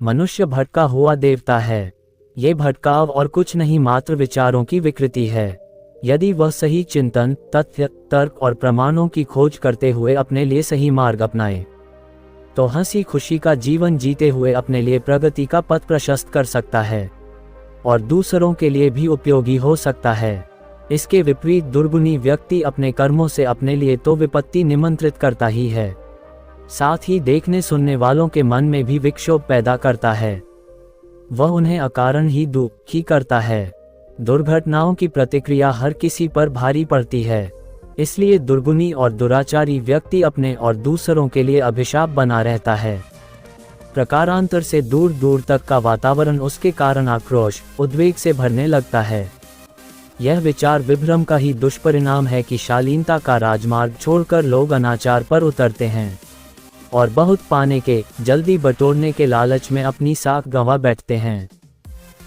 मनुष्य भटका हुआ देवता है। ये भटकाव और कुछ नहीं मात्र विचारों की विकृति है। यदि वह सही चिंतन, तथ्य, तर्क और प्रमाणों की खोज करते हुए अपने लिए सही मार्ग अपनाए, तो हंसी खुशी का जीवन जीते हुए अपने लिए प्रगति का पथ प्रशस्त कर सकता है और दूसरों के लिए भी उपयोगी हो सकता है। इसके विपरीत दुर्गुणी व्यक्ति अपने कर्मों से अपने लिए तो विपत्ति निमंत्रित करता ही है, साथ ही देखने सुनने वालों के मन में भी विक्षोभ पैदा करता है। वह उन्हें अकारण ही दुखी करता है। दुर्घटनाओं की प्रतिक्रिया हर किसी पर भारी पड़ती है, इसलिए दुर्गुणी और दुराचारी व्यक्ति अपने और दूसरों के लिए अभिशाप बना रहता है। प्रकारांतर से दूर दूर तक का वातावरण उसके कारण आक्रोश, उद्वेग से भरने लगता है। यह विचार विभ्रम का ही दुष्परिणाम है कि शालीनता का राजमार्ग छोड़कर लोग अनाचार पर उतरते हैं और बहुत पाने के, जल्दी बटोरने के लालच में अपनी साख गंवा बैठते हैं।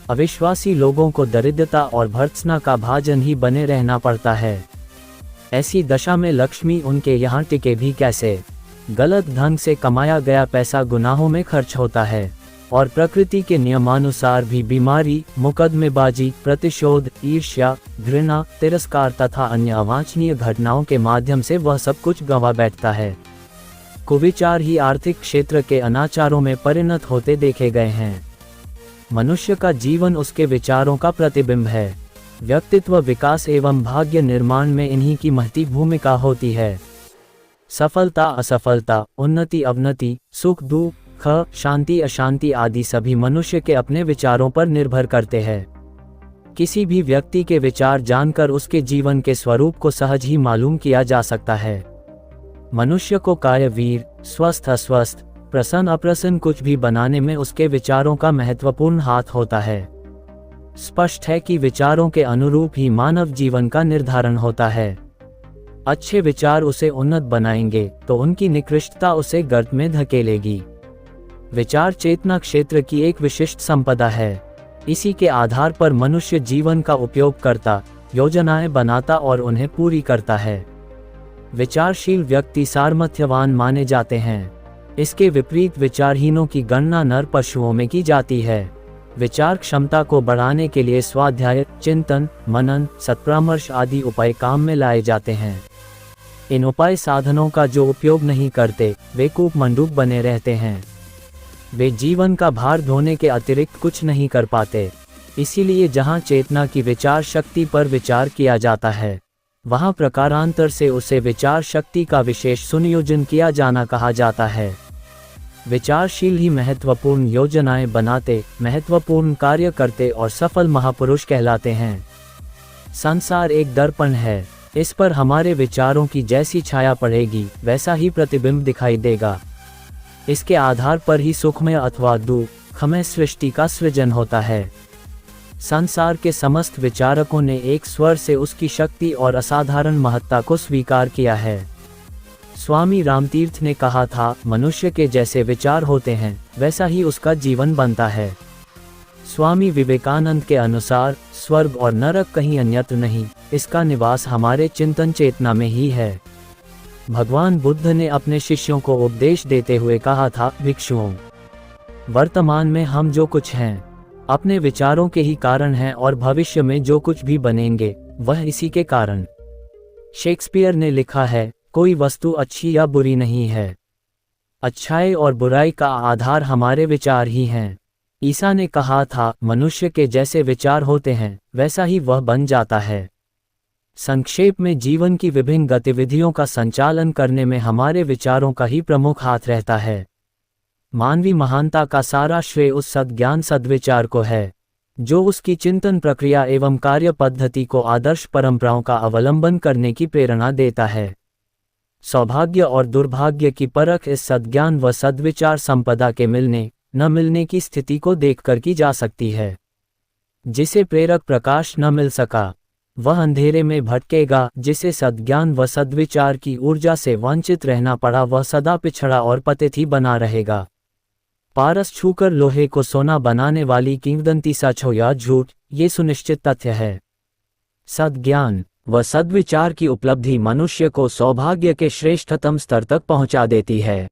अविश्वासी लोगों को दरिद्रता और भर्त्सना का भाजन ही बने रहना पड़ता है। ऐसी दशा में लक्ष्मी उनके यहाँ टिके भी कैसे। गलत ढंग से कमाया गया पैसा गुनाहों में खर्च होता है और प्रकृति के नियमानुसार भी बीमारी, मुकदमेबाजी, प्रतिशोध, ईर्ष्या, घृणा, तिरस्कार तथा अन्य अवांछनीय घटनाओं के माध्यम से वह सब कुछ गंवा बैठता है। कुविचार ही आर्थिक क्षेत्र के अनाचारों में परिणत होते देखे गए हैं। मनुष्य का जीवन उसके विचारों का प्रतिबिंब है। व्यक्तित्व विकास एवं भाग्य निर्माण में इन्हीं की महती भूमिका होती है। सफलता असफलता, उन्नति अवनति, सुख दुख, शांति अशांति आदि सभी मनुष्य के अपने विचारों पर निर्भर करते हैं। किसी भी व्यक्ति के विचार जानकर उसके जीवन के स्वरूप को सहज ही मालूम किया जा सकता है। मनुष्य को काय वीर, स्वस्थ अस्वस्थ, प्रसन्न अप्रसन्न कुछ भी बनाने में उसके विचारों का महत्वपूर्ण हाथ होता है। स्पष्ट है कि विचारों के अनुरूप ही मानव जीवन का निर्धारण होता है। अच्छे विचार उसे उन्नत बनाएंगे तो उनकी निकृष्टता उसे गर्त में धकेलेगी। विचार चेतना क्षेत्र की एक विशिष्ट संपदा है। इसी के आधार पर मनुष्य जीवन का उपयोग करता, योजनाएं बनाता और उन्हें पूरी करता है। विचारशील व्यक्ति सामर्थ्यवान माने जाते हैं। इसके विपरीत विचारहीनों की गणना नर पशुओं में की जाती है। विचार क्षमता को बढ़ाने के लिए स्वाध्याय, चिंतन, मनन, सत्परामर्श आदि उपाय काम में लाए जाते हैं। इन उपाय साधनों का जो उपयोग नहीं करते वे कूपमंडूक बने रहते हैं। वे जीवन का भार ढोने के अतिरिक्त कुछ नहीं कर पाते। इसीलिए जहाँ चेतना की विचार शक्ति पर विचार किया जाता है, वहाँ प्रकारांतर से उसे विचार शक्ति का विशेष सुनियोजन किया जाना कहा जाता है। विचारशील ही महत्वपूर्ण योजनाएं बनाते, महत्वपूर्ण कार्य करते और सफल महापुरुष कहलाते हैं। संसार एक दर्पण है। इस पर हमारे विचारों की जैसी छाया पड़ेगी वैसा ही प्रतिबिंब दिखाई देगा। इसके आधार पर ही सुखमय अथवा दुखमय सृष्टि का सृजन होता है। संसार के समस्त विचारकों ने एक स्वर से उसकी शक्ति और असाधारण महत्ता को स्वीकार किया है। स्वामी रामतीर्थ ने कहा था, मनुष्य के जैसे विचार होते हैं वैसा ही उसका जीवन बनता है। स्वामी विवेकानंद के अनुसार स्वर्ग और नरक कहीं अन्यत्र नहीं, इसका निवास हमारे चिंतन चेतना में ही है। भगवान बुद्ध ने अपने शिष्यों को उपदेश देते हुए कहा था, भिक्षुओं, वर्तमान में हम जो कुछ हैं अपने विचारों के ही कारण हैं और भविष्य में जो कुछ भी बनेंगे वह इसी के कारण। शेक्सपियर ने लिखा है, कोई वस्तु अच्छी या बुरी नहीं है, अच्छाई और बुराई का आधार हमारे विचार ही हैं। ईसा ने कहा था, मनुष्य के जैसे विचार होते हैं वैसा ही वह बन जाता है। संक्षेप में जीवन की विभिन्न गतिविधियों का संचालन करने में हमारे विचारों का ही प्रमुख हाथ रहता है। मानवीय महानता का सारा श्रेय उस सद्ज्ञान सद्विचार को है जो उसकी चिंतन प्रक्रिया एवं कार्य पद्धति को आदर्श परंपराओं का अवलंबन करने की प्रेरणा देता है। सौभाग्य और दुर्भाग्य की परख इस सद्ज्ञान व सद्विचार संपदा के मिलने न मिलने की स्थिति को देखकर की जा सकती है। जिसे प्रेरक प्रकाश न मिल सका वह अंधेरे में भटकेगा, जिसे सद्ज्ञान व सद्विचार की ऊर्जा से वंचित रहना पड़ा वह सदा पिछड़ा और पतित ही बना रहेगा। पारस छूकर लोहे को सोना बनाने वाली किंवदंती सच हो या झूठ, ये सुनिश्चित तथ्य है। सद्ज्ञान व सद्विचार की उपलब्धि मनुष्य को सौभाग्य के श्रेष्ठतम स्तर तक पहुंचा देती है।